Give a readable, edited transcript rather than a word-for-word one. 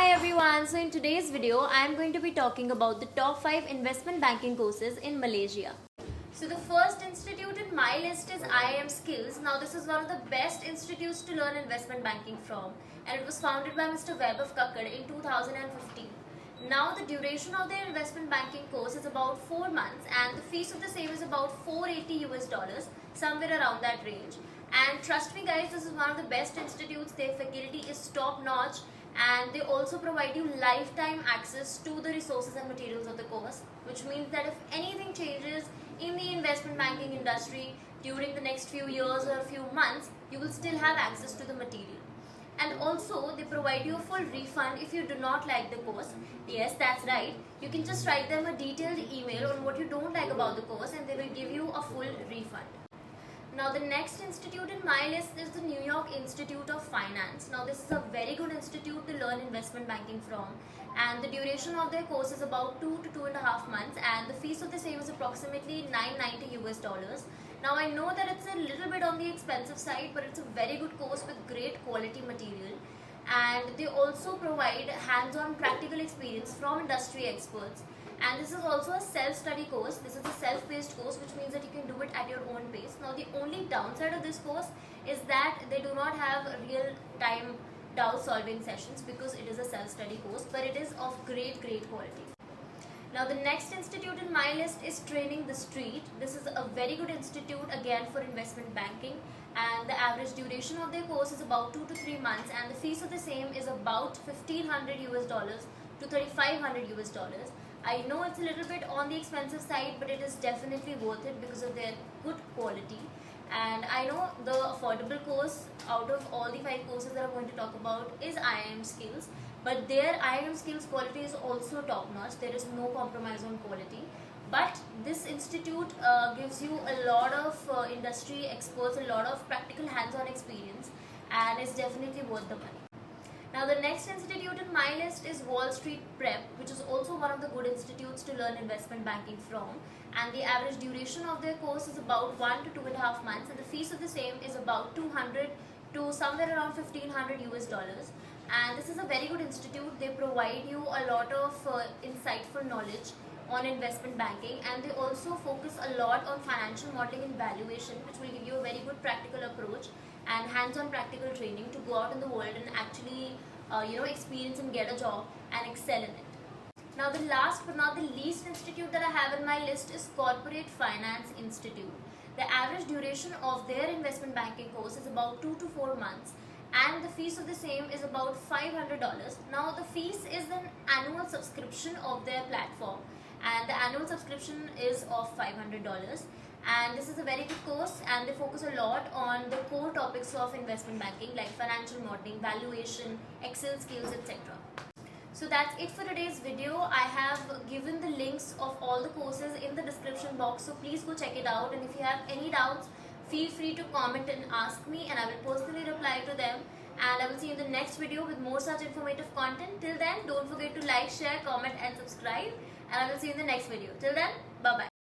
Hi everyone, so in today's video I am going to be talking about the top 5 investment banking courses in Malaysia. So the first institute in my list is IIM Skills. Now this is one of the best institutes to learn investment banking from, and it was founded by Mr. Vaibhav Kakkad in 2015. Now the duration of their investment banking course is about 4 months and the fees of the same is about $480, somewhere around that range. And trust me guys, this is one of the best institutes. Their faculty is top notch and they also provide you lifetime access to the resources and materials of the course, which means that if anything changes in the investment banking industry during the next few years or a few months, you will still have access to the material. And also they provide you a full refund if you do not like the course. Yes, that's right, you can just write them a detailed email on what you don't like about the course and they will give you a full refund. Now the next institute in my list is the New York Institute of Finance. Now this is a very good institute to learn investment banking from, and the duration of their course is about 2 to 2.5 months and the fees of the same is approximately $990. Now I know that it's a little bit on the expensive side, but it's a very good course with great quality material, and they also provide hands-on practical experience from industry experts. And this is also a self-study course. This is a self-paced course, which means that you can do it at your own pace. Now the only downside of this course is that they do not have real-time doubt solving sessions because it is a self-study course, but it is of great quality. Now the next institute in my list is Training the Street. This is a very good institute again for investment banking, and the average duration of their course is about 2 to 3 months and the fees of the same is about $1,500 to $3,500. I know it's a little bit on the expensive side, but it is definitely worth it because of their good quality. And I know the affordable course out of all the 5 courses that I'm going to talk about is IIM Skills, but their IIM Skills quality is also top notch. There is no compromise on quality. But this institute gives you a lot of industry experts, a lot of practical hands-on experience, and is definitely worth the money. Now the next institute in my list is Wall Street Prep, which is also one of the good institutes to learn investment banking from, and the average duration of their course is about 1 to 2.5 months and the fees of the same is about $200 to somewhere around $1,500. And this is a very good institute. They provide you a lot of insightful knowledge on investment banking, and they also focus a lot on financial modeling and valuation, which will give you a very good practical approach and hands-on practical training to go out in the world and actually experience and get a job and excel in it. Now the last but not the least institute that I have in my list is Corporate Finance Institute. The average duration of their investment banking course is about 2 to 4 months and the fees of the same is about $500. Now the fees is an annual subscription of their platform, and the annual subscription is of $500. And this is a very good course and they focus a lot on the core topics of investment banking like financial modeling, valuation, Excel skills, etc. So that's it for today's video. I have given the links of all the courses in the description box, so please go check it out, and if you have any doubts, feel free to comment and ask me and I will personally reply to them. And I will see you in the next video with more such informative content. Till then, don't forget to like, share, comment and subscribe, and I will see you in the next video. Till then, bye bye.